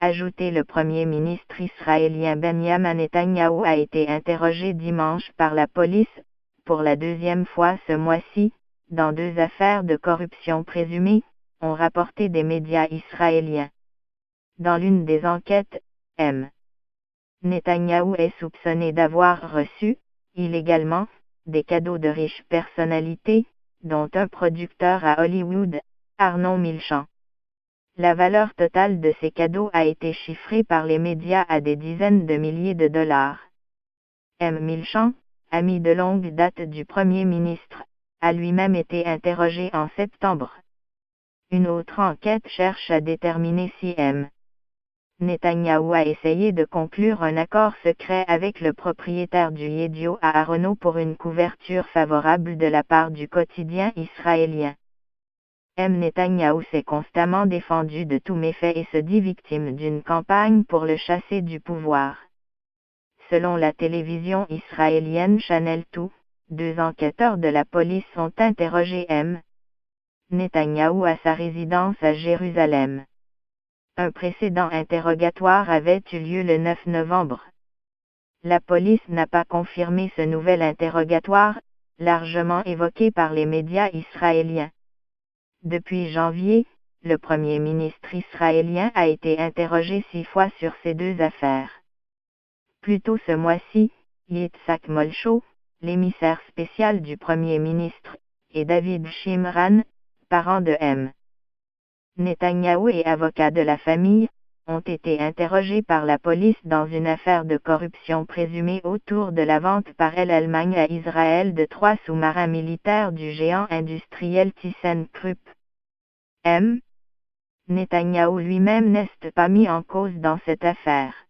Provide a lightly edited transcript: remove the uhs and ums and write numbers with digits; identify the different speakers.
Speaker 1: ajouté le premier ministre israélien Benjamin Netanyahou a été interrogé dimanche par la police, pour la deuxième fois ce mois-ci, dans 2 affaires de corruption présumées, ont rapporté des médias israéliens. Dans l'une des enquêtes, M. Netanyahou est soupçonné d'avoir reçu, illégalement, des cadeaux de riches personnalités, dont un producteur à Hollywood, Arnon Milchan. La valeur totale de ces cadeaux a été chiffrée par les médias à des dizaines de milliers de dollars. M. Milchan, ami de longue date du Premier ministre, a lui-même été interrogé en septembre. Une autre enquête cherche à déterminer si M. Netanyahou a essayé de conclure un accord secret avec le propriétaire du Yediot Aharonoth pour une couverture favorable de la part du quotidien israélien. M. Netanyahou s'est constamment défendu de tout méfait et se dit victime d'une campagne pour le chasser du pouvoir. Selon la télévision israélienne Channel 2, 2 enquêteurs de la police ont interrogé M. Netanyahou à sa résidence à Jérusalem. Un précédent interrogatoire avait eu lieu le 9 novembre. La police n'a pas confirmé ce nouvel interrogatoire, largement évoqué par les médias israéliens. Depuis janvier, le premier ministre israélien a été interrogé 6 fois sur ces 2 affaires. Plus tôt ce mois-ci, Yitzhak Molcho, l'émissaire spécial du Premier ministre, et David Shimran, parent de M. Netanyahou et avocat de la famille, ont été interrogés par la police dans une affaire de corruption présumée autour de la vente par l'Allemagne à Israël de 3 sous-marins militaires du géant industriel ThyssenKrupp. M. Netanyahou lui-même n'est pas mis en cause dans cette affaire.